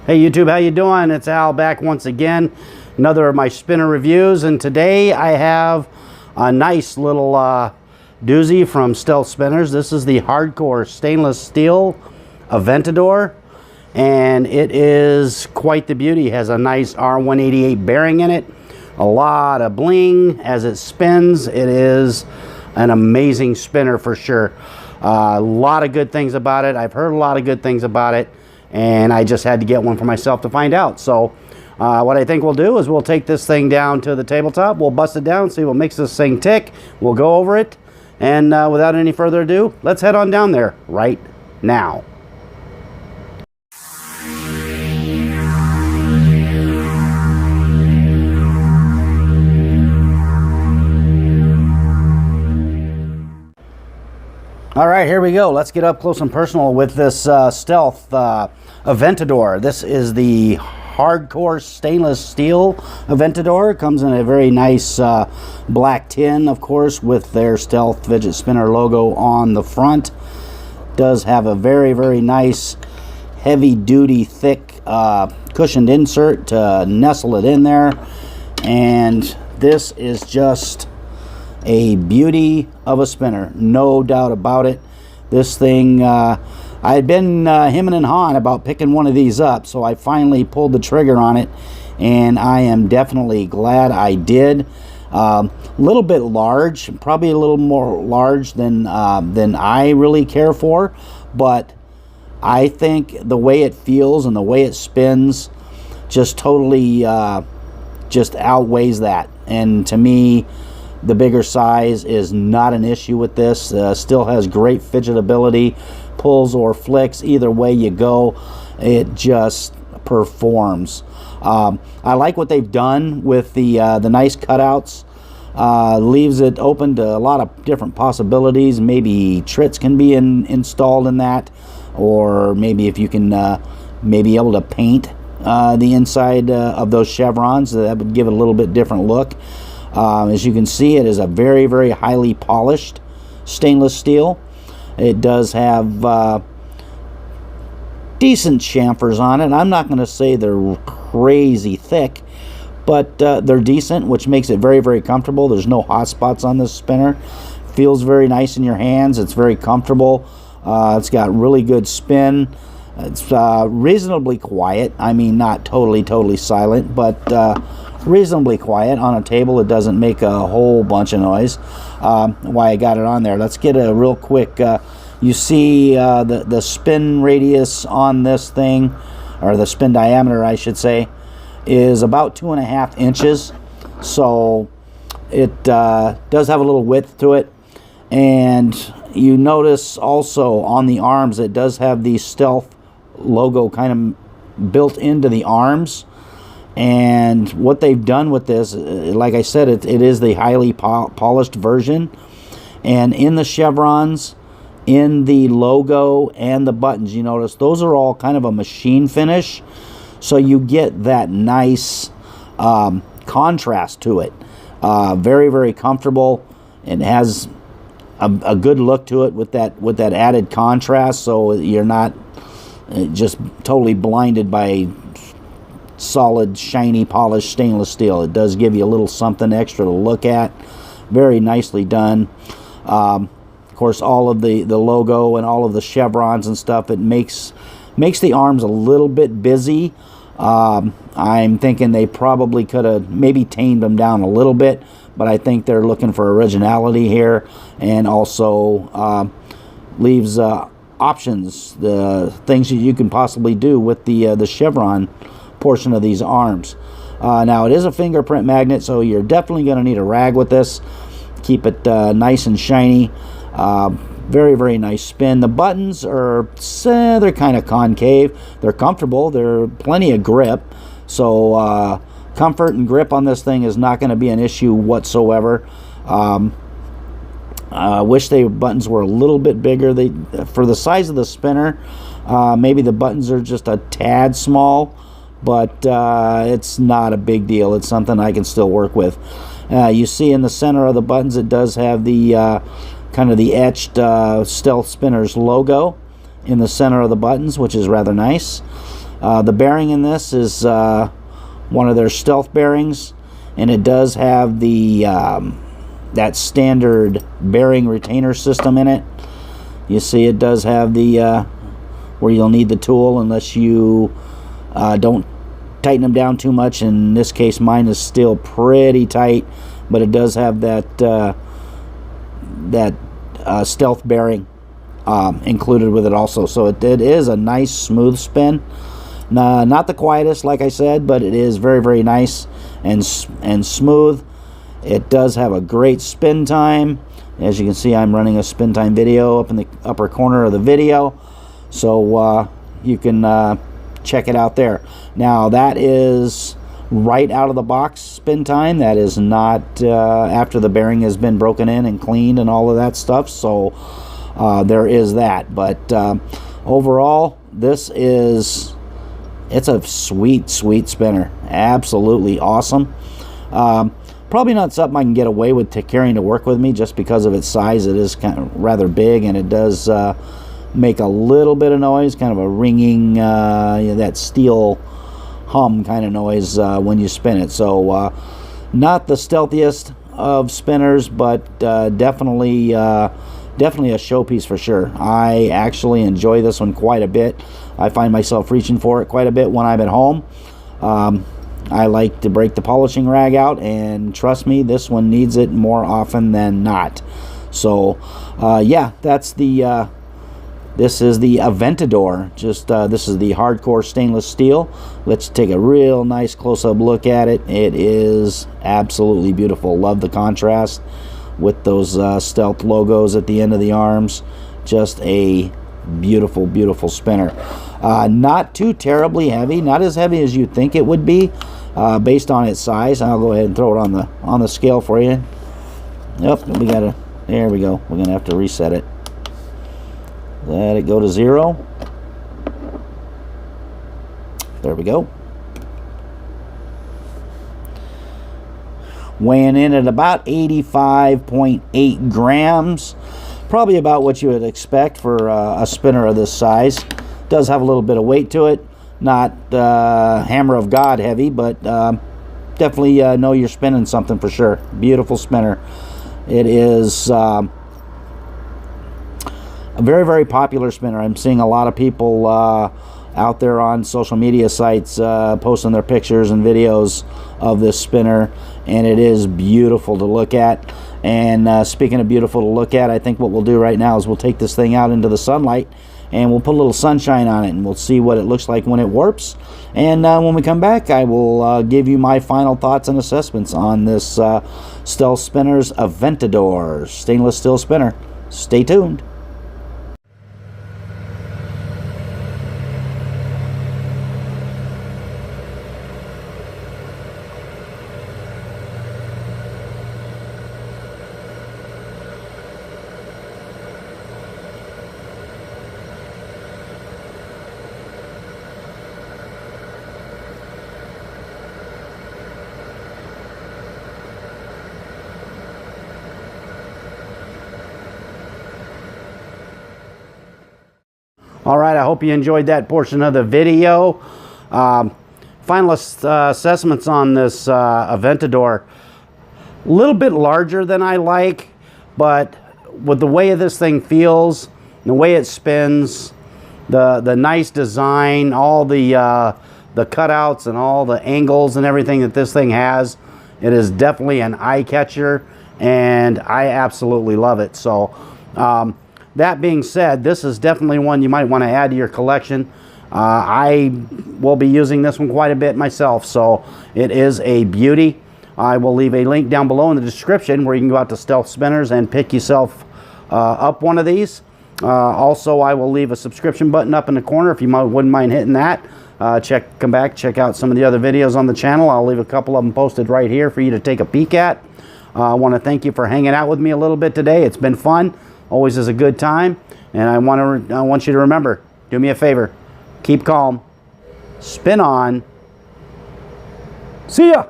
Hey YouTube, how you doing? It's Al back once again. Another of my spinner reviews, and today I have a nice little doozy from Stealth Spinners. This is the hardcore stainless steel Aventador, and it is quite the beauty. It has a nice R188 bearing in it, a lot of bling as it spins. It is an amazing spinner for sure. A lot of good things about it. I've heard a lot of good things about it, and I just had to get one for myself to find out. So what I think we'll do is we'll take this thing down to the tabletop, we'll bust it down, see what makes this thing tick, we'll go over it, and without any further ado, let's head on down there right now. All right, here we go. Let's get up close and personal with this Stealth Aventador. This is the hardcore stainless steel Aventador. It comes in a very nice black tin, of course, with their Stealth fidget spinner logo on the front. Does have a very, very nice, heavy-duty, thick cushioned insert to nestle it in there. And this is just a beauty of a spinner, no doubt about it. This thing, I had been hemming and hawing about picking one of these up, so I finally pulled the trigger on it, and I am definitely glad I did. A little bit large, probably a little more large than I really care for, but I think the way it feels and the way it spins just totally just outweighs that. And to me, the bigger size is not an issue with this. Still has great fidgetability, pulls or flicks, either way you go, it just performs. I like what they've done with the nice cutouts. Leaves it open to a lot of different possibilities. Maybe tricks can be installed in that, or maybe if you can maybe able to paint the inside of those chevrons, that would give it a little bit different look. As you can see, it is a very, very highly polished stainless steel. It does have decent chamfers on it. I'm not going to say they're crazy thick, but they're decent, which makes it very, very comfortable. There's no hot spots on this spinner. Feels very nice in your hands. It's very comfortable. It's got really good spin. It's reasonably quiet. I mean, not totally silent, but reasonably quiet. On a table, it doesn't make a whole bunch of noise. Why I got it on there. Let's get a real quick, you see the spin radius on this thing, or the spin diameter I should say, is about 2.5 inches. So it does have a little width to it. And you notice also on the arms, it does have the Stealth logo kind of built into the arms. And what they've done with this, like I said, it is the highly polished version. And in the chevrons, in the logo, and the buttons, you notice those are all kind of a machine finish. So you get that nice contrast to it. Very, very comfortable. It has a good look to it with that added contrast, so you're not just totally blinded by solid, shiny, polished stainless steel. It does give you a little something extra to look at. Very nicely done. Of course, all of the logo and all of the chevrons and stuff, it makes the arms a little bit busy. I'm thinking they probably could have maybe tamed them down a little bit, but I think they're looking for originality here, and also leaves options, the things that you can possibly do with the chevron portion of these arms. Now it is a fingerprint magnet, so you're definitely going to need a rag with this. Keep it nice and shiny. Very, very nice spin. The buttons are, they're kind of concave. They're comfortable. They're plenty of grip. So comfort and grip on this thing is not going to be an issue whatsoever. I wish the buttons were a little bit bigger. For the size of the spinner, maybe the buttons are just a tad small, but it's not a big deal. It's something I can still work with. You see in the center of the buttons, it does have the kind of the etched Stealth Spinners logo in the center of the buttons, which is rather nice. The bearing in this is one of their stealth bearings, and it does have the that standard bearing retainer system in it. You see it does have the where you'll need the tool unless you don't tighten them down too much. In this case, mine is still pretty tight, but it does have that stealth bearing included with it also. So it is a nice smooth spin. Not the quietest, like I said, but it is very, very nice and smooth. It does have a great spin time. As you can see, I'm running a spin time video up in the upper corner of the video, so you can check it out there. Now, that is right out of the box spin time. That is not after the bearing has been broken in and cleaned and all of that stuff. So there is that. But overall, it's a sweet spinner. Absolutely awesome. Probably not something I can get away with carrying to work with me just because of its size. It is kind of rather big, and it does make a little bit of noise, kind of a ringing, that steel hum kind of noise when you spin it. So not the stealthiest of spinners, but definitely a showpiece for sure. I actually enjoy this one quite a bit. I find myself reaching for it quite a bit when I'm at home. I like to break the polishing rag out, and trust me, this one needs it more often than not. So yeah, that's the this is the Aventador. This is the hardcore stainless steel. Let's take a real nice close-up look at it. It is absolutely beautiful. Love the contrast with those stealth logos at the end of the arms. Just a beautiful spinner. Not too terribly heavy, not as heavy as you'd think it would be based on its size. I'll go ahead and throw it on the scale for you. Yep, there we go. We're gonna have to reset it. Let it go to 0. There we go. Weighing in at about 85.8 grams. Probably about what you would expect for a spinner of this size. Does have a little bit of weight to it. Not hammer of God heavy, but definitely know you're spinning something for sure. Beautiful spinner. It is a very, very popular spinner. I'm seeing a lot of people out there on social media sites posting their pictures and videos of this spinner, and it is beautiful to look at. And speaking of beautiful to look at, I think what we'll do right now is we'll take this thing out into the sunlight and we'll put a little sunshine on it, and we'll see what it looks like when it warps. And when we come back, I will give you my final thoughts and assessments on this Stealth Spinners Aventador stainless steel spinner. Stay tuned. All right, I hope you enjoyed that portion of the video. Final assessments on this Aventador. A little bit larger than I like, but with the way this thing feels, the way it spins, the nice design, all the cutouts and all the angles and everything that this thing has, it is definitely an eye catcher, and I absolutely love it. So that being said, this is definitely one you might want to add to your collection. I will be using this one quite a bit myself, so it is a beauty. I will leave a link down below in the description where you can go out to Stealth Spinners and pick yourself up one of these. Also, I will leave a subscription button up in the corner if you wouldn't mind hitting that. Come back, check out some of the other videos on the channel. I'll leave a couple of them posted right here for you to take a peek at. I want to thank you for hanging out with me a little bit today. It's been fun. Always is a good time. And I want you to remember, do me a favor. Keep calm. Spin on. See ya!